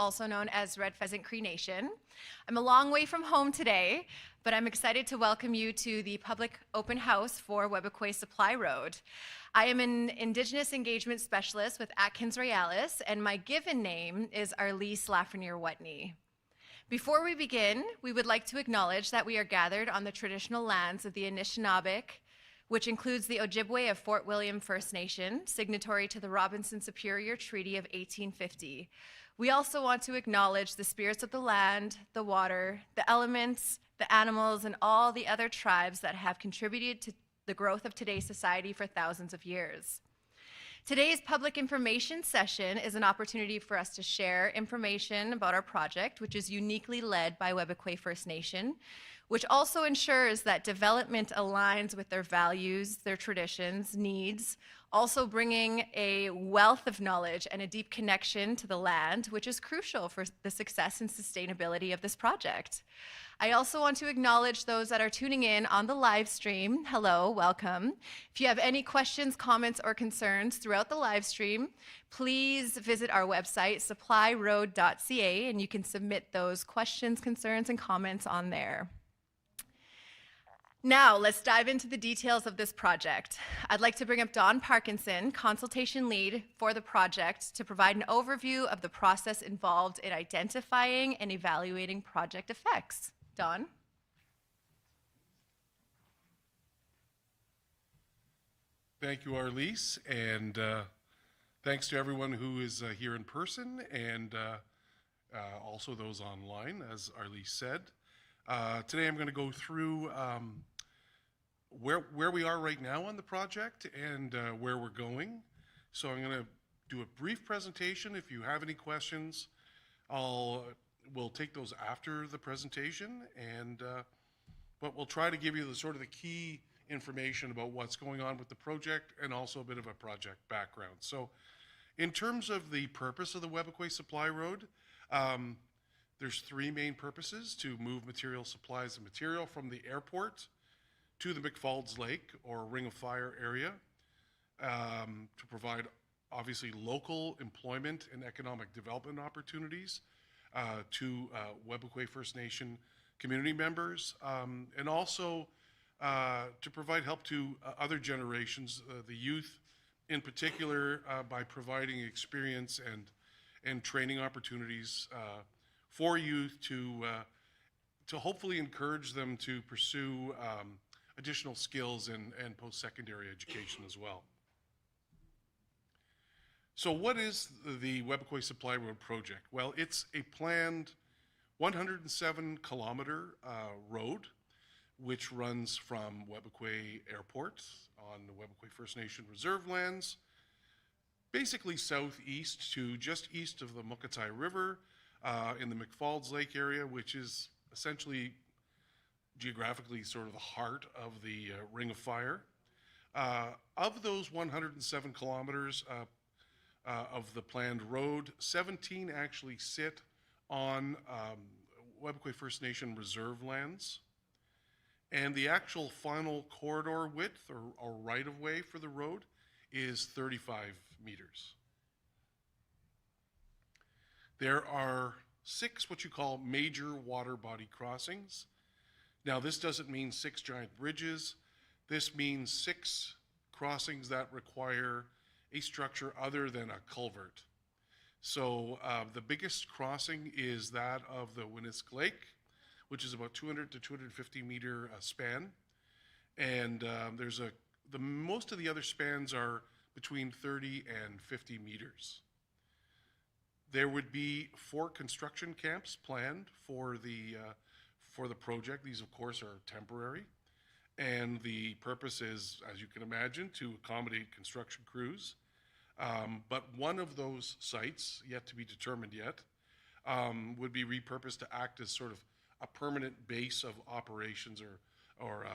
also known as Red Pheasant Cree Nation. I'm a long way from home today, but I'm excited to welcome you to the public open house for Webequie Supply Road. I am an Indigenous Engagement Specialist with Atkins Royalis, and my given name is Arlise Lafreniere-Wetney. Before we begin, we would like to acknowledge that we are gathered on the traditional lands of the Anishinaabe, which includes the Ojibwe of Fort William First Nation, signatory to the Robinson-Superior Treaty of 1850. We also want to acknowledge the spirits of the land, the water, the elements, the animals, and all the other tribes that have contributed to the growth of today's society for thousands of years. Today's public information session is an opportunity for us to share information about our project, which is uniquely led by Webequie First Nation, which also ensures that development aligns with their values, their traditions, needs, also bringing a wealth of knowledge and a deep connection to the land, which is crucial for the success and sustainability of this project. I also want to acknowledge those that are tuning in on the live stream. Hello, welcome. If you have any questions, comments, or concerns throughout the live stream, please visit our website, supplyroad.ca, and you can submit those questions, concerns, and comments on there. Now, let's dive into the details of this project. I'd like to bring up Don Parkinson, consultation lead for the project, to provide an overview of the process involved in identifying and evaluating project effects. Don? Thank you, Arlise, and thanks to everyone who is here in person and also those online, as Arlise said. Today I'm going to go through where we are right now on the project and where we're going. So I'm going to do a brief presentation. If you have any questions, we'll take those after the presentation, but we'll try to give you the sort of the key information about what's going on with the project and also a bit of a project background. So in terms of the purpose of the Webequie Supply Road, there's three main purposes: to move material, supplies, and material from the airport to the McFalls Lake or Ring of Fire area, to provide obviously local employment and economic development opportunities to Webequie First Nation community members, and also to provide help to other generations, the youth in particular, by providing experience and training opportunities for youth to hopefully encourage them to pursue additional skills and post-secondary education as well. So what is the Webequie Supply Road project? Well, it's a planned 107-kilometer road which runs from Webequie Airport on the Webequie First Nation reserve lands, basically southeast to just east of the Mukatai River, in the McFalls Lake area, which is essentially geographically sort of the heart of the Ring of Fire. Of those 107 kilometers of the planned road, 17 actually sit on Webequie First Nation reserve lands. And the actual final corridor width or right-of-way for the road is 35 meters. There are 6 what you call major water body crossings. Now, this doesn't mean 6 giant bridges. This means 6 crossings that require a structure other than a culvert. So the biggest crossing is that of the Winnisk Lake, which is about 200 to 250 meter span. And most of the other spans are between 30 and 50 meters. There would be 4 construction camps planned for the project. These, of course, are temporary, and the purpose is, as you can imagine, to accommodate construction crews. But one of those sites, yet to be determined yet, would be repurposed to act as sort of a permanent base of operations or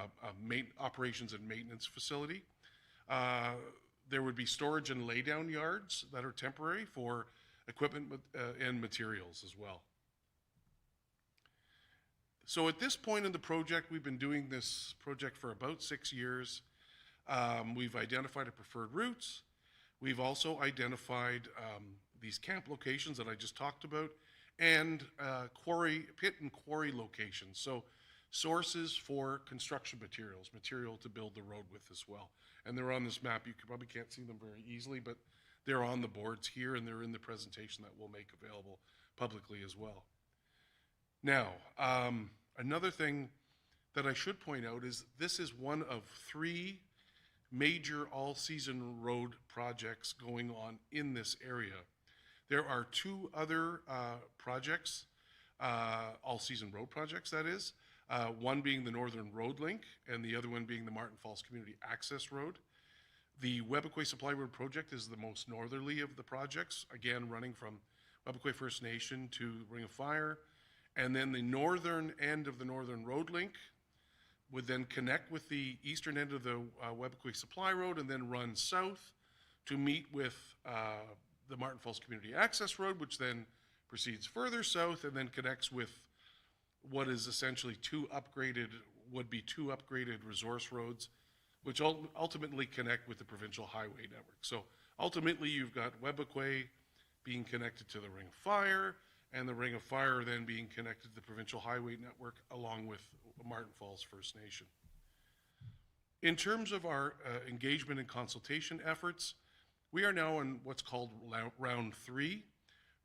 operations and maintenance facility. There would be storage and laydown yards that are temporary for equipment and materials as well. So at this point in the project, we've been doing this project for about 6 years. We've identified a preferred routes. We've also identified these camp locations that I just talked about, and pit and quarry locations. So sources for construction materials, material to build the road with as well. And they're on this map. You probably can't see them very easily, but they're on the boards here and they're in the presentation that we'll make available publicly as well. Now, another thing that I should point out is this is one of 3 major all-season road projects going on in this area. There are 2 other projects, all-season road projects that is, one being the Northern Road Link and the other one being the Martin Falls Community Access Road. The Webequie Supply Road project is the most northerly of the projects, again running from Webequie First Nation to Ring of Fire. And then the northern end of the Northern Road Link would then connect with the eastern end of the Webequie Supply Road and then run south to meet with the Martin Falls Community Access Road, which then proceeds further south and then connects with what is essentially 2 upgraded resource roads, which ultimately connect with the provincial highway network. So ultimately you've got Webequie being connected to the Ring of Fire, and the Ring of Fire then being connected to the provincial highway network along with Martin Falls First Nation. In terms of our engagement and consultation efforts, we are now in what's called round 3.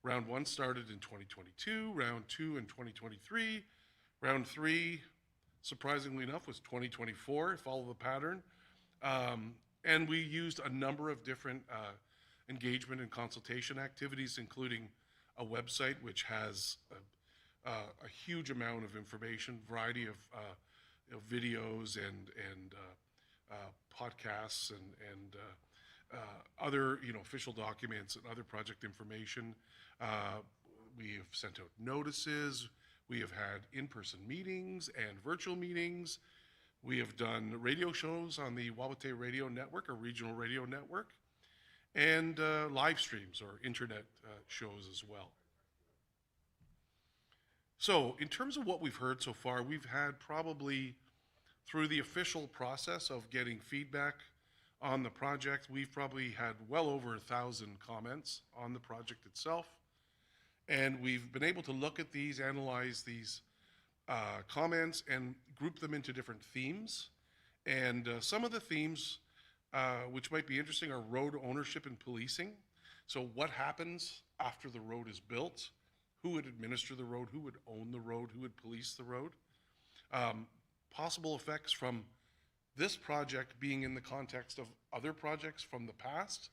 Round 1 started in 2022, round 2 in 2023, round 3, surprisingly enough, was 2024, follow the pattern. And we used a number of different engagement and consultation activities, including a website which has a huge amount of information, variety of videos and podcasts and other official documents and other project information. We have sent out notices. We have had in-person meetings and virtual meetings. We have done radio shows on the Wawate Radio Network, a regional radio network, and live streams or internet shows as well. So in terms of what we've heard so far, we've had probably, through the official process of getting feedback on the project, we've probably had well over 1,000 comments on the project itself. And we've been able to look at these, analyze these comments, and group them into different themes. And some of the themes which might be interesting are road ownership and policing. So what happens after the road is built? Who would administer the road? Who would own the road? Who would police the road? Possible effects from this project being in the context of other projects from the past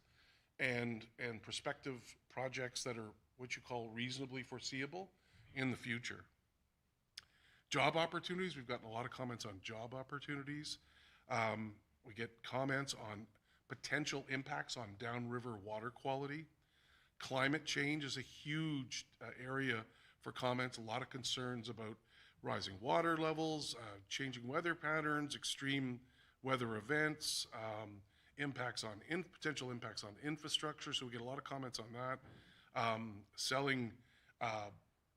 and prospective projects that are what you call reasonably foreseeable in the future. Job opportunities, we've gotten a lot of comments on job opportunities. We get comments on potential impacts on downriver water quality. Climate change is a huge area for comments, a lot of concerns about rising water levels, changing weather patterns, extreme weather events, potential impacts on infrastructure. So we get a lot of comments on that. Selling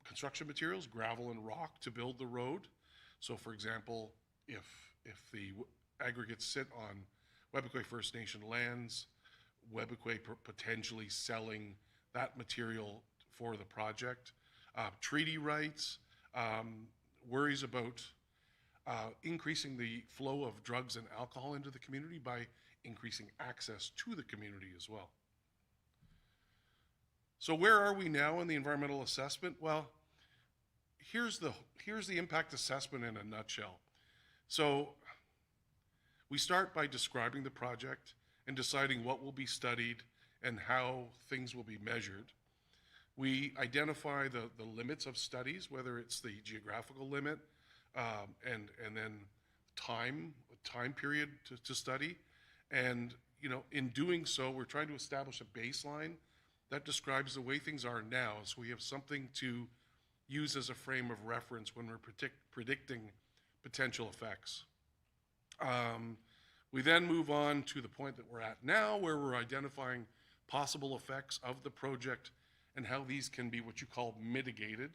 construction materials, gravel and rock to build the road. So for example, if the aggregates sit on Webequie First Nation lands, Webequie potentially selling that material for the project. Treaty rights, worries about increasing the flow of drugs and alcohol into the community by increasing access to the community as well. So where are we now in the environmental assessment? Well, here's the impact assessment in a nutshell. So we start by describing the project and deciding what will be studied and how things will be measured. We identify the limits of studies, whether it's the geographical limit and then time period to study. And in doing so, we're trying to establish a baseline that describes the way things are now, so we have something to use as a frame of reference when we're predicting potential effects. We then move on to the point that we're at now, where we're identifying possible effects of the project and how these can be what you call mitigated,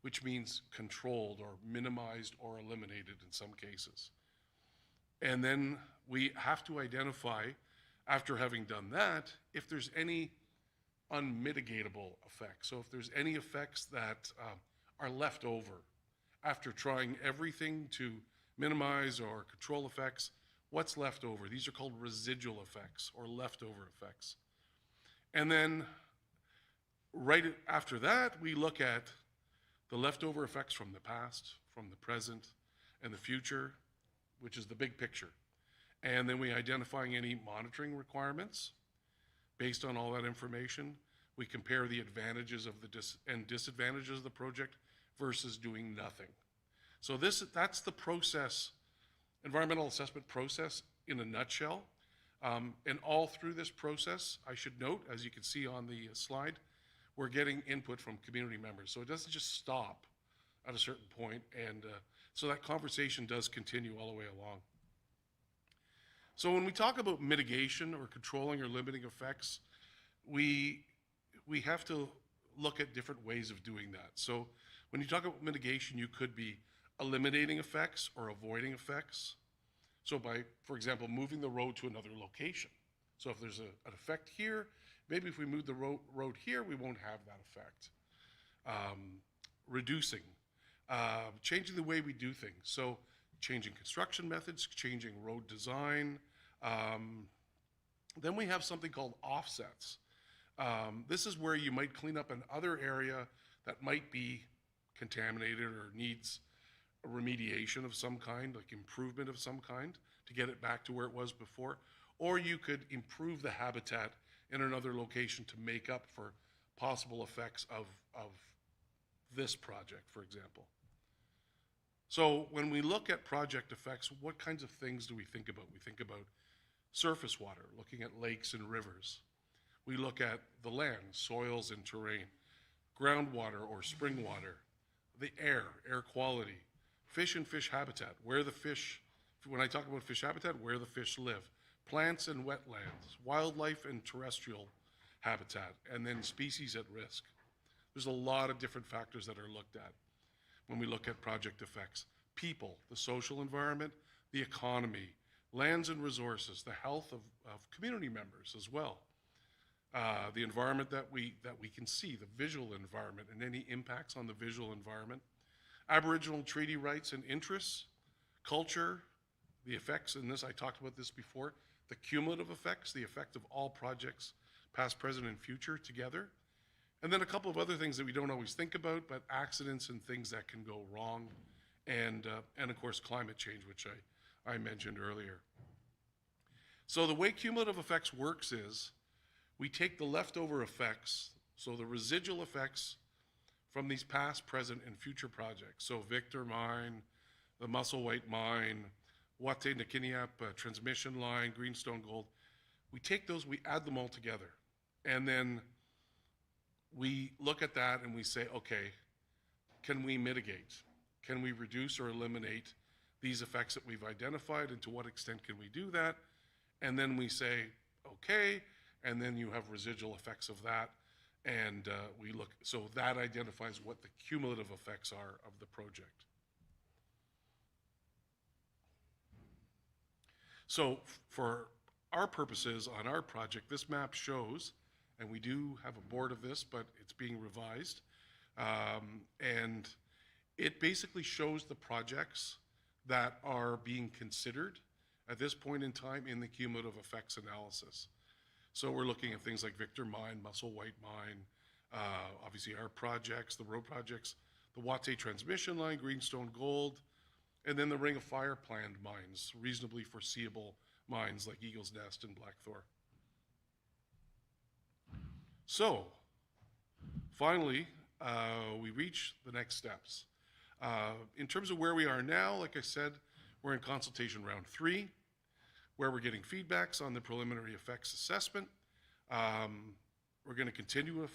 which means controlled or minimized or eliminated in some cases. And then we have to identify, after having done that, if there's any unmitigatable effects. So if there's any effects that are left over after trying everything to minimize or control effects, what's left over? These are called residual effects or leftover effects. And then right after that, we look at the leftover effects from the past, from the present, and the future, which is the big picture. And then we identifying any monitoring requirements. Based on all that information, we compare the advantages of and disadvantages of the project versus doing nothing. So that's the process, environmental assessment process in a nutshell. And all through this process, I should note, as you can see on the slide, we're getting input from community members. So it doesn't just stop at a certain point, and so that conversation does continue all the way along. So when we talk about mitigation or controlling or limiting effects, we have to look at different ways of doing that. So when you talk about mitigation, you could be eliminating effects or avoiding effects. So by, for example, moving the road to another location. So if there's an effect here, maybe if we move the road here, we won't have that effect. Reducing, changing the way we do things. So changing construction methods, changing road design. Then we have something called offsets. This is where you might clean up another area that might be contaminated or needs a remediation of some kind, like improvement of some kind, to get it back to where it was before. Or you could improve the habitat in another location to make up for possible effects of this project, for example. So when we look at project effects, what kinds of things do we think about? We think about surface water, looking at lakes and rivers. We look at the land, soils and terrain, groundwater or spring water, the air quality, fish and fish habitat, where the fish, when I talk about fish habitat, where the fish live, plants and wetlands, wildlife and terrestrial habitat, and then species at risk. There's a lot of different factors that are looked at when we look at project effects. People, the social environment, the economy, lands and resources, the health of community members as well. The environment that we can see, the visual environment, and any impacts on the visual environment. Aboriginal treaty rights and interests, culture, the effects, and this, I talked about this before, the cumulative effects, the effect of all projects, past, present, and future together. And then a couple of other things that we don't always think about, but accidents and things that can go wrong, and of course climate change, which I mentioned earlier. So the way cumulative effects works is we take the leftover effects, so the residual effects from these past, present, and future projects. So Victor Mine, the Musselwhite Mine, Wate Nakiniap transmission line, Greenstone Gold. We take those, we add them all together, and then we look at that and we say, okay, can we mitigate? Can we reduce or eliminate these effects that we've identified, and to what extent can we do that? And then we say, okay, and then you have residual effects of that, and we look, so that identifies what the cumulative effects are of the project. So for our purposes on our project, this map shows, and we do have a board of this, but it's being revised, and it basically shows the projects that are being considered at this point in time in the cumulative effects analysis. So we're looking at things like Victor Mine, Musselwhite Mine, obviously our projects, the road projects, the Wate transmission line, Greenstone Gold, and then the Ring of Fire planned mines, reasonably foreseeable mines like Eagle's Nest and Blackthorn. So, finally, we reach the next steps. In terms of where we are now, like I said, we're in consultation round 3, where we're getting feedbacks on the preliminary effects assessment. We're going to continue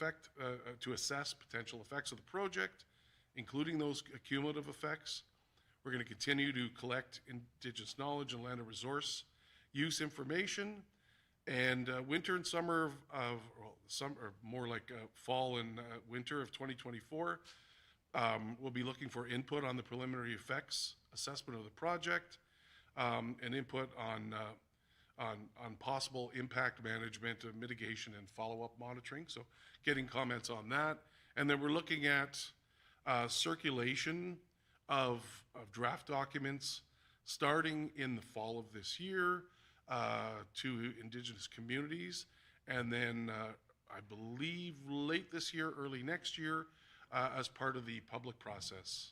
to assess potential effects of the project, including those cumulative effects. We're going to continue to collect Indigenous knowledge and land and resource use information. And winter and summer or more like fall and winter of 2024, we'll be looking for input on the preliminary effects assessment of the project, and input on on possible impact management, mitigation, and follow-up monitoring. So getting comments on that. And then we're looking at circulation of draft documents starting in the fall of this year to Indigenous communities. And then I believe late this year, early next year, as part of the public process.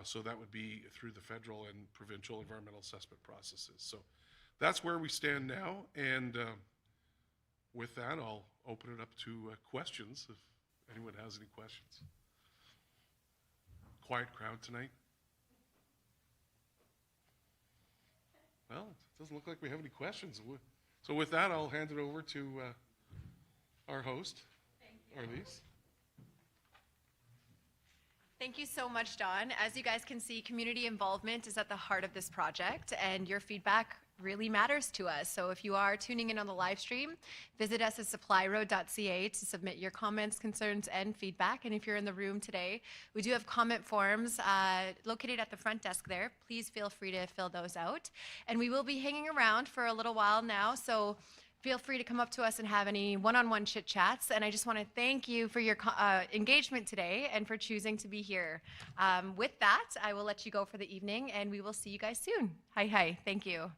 So that would be through the federal and provincial environmental assessment processes. So that's where we stand now. And with that, I'll open it up to questions if anyone has any questions. Quiet crowd tonight. Well, it doesn't look like we have any questions. So with that, I'll hand it over to our host, Arlise. Thank you so much, Don. As you guys can see, community involvement is at the heart of this project, and your feedback really matters to us. So if you are tuning in on the live stream, visit us at supplyroad.ca to submit your comments, concerns, and feedback. And if you're in the room today, we do have comment forms located at the front desk there. Please feel free to fill those out. And we will be hanging around for a little while now, so feel free to come up to us and have any one-on-one chit chats. And I just want to thank you for your engagement today and for choosing to be here. With that, I will let you go for the evening, and we will see you guys soon. Hi, hi. Thank you.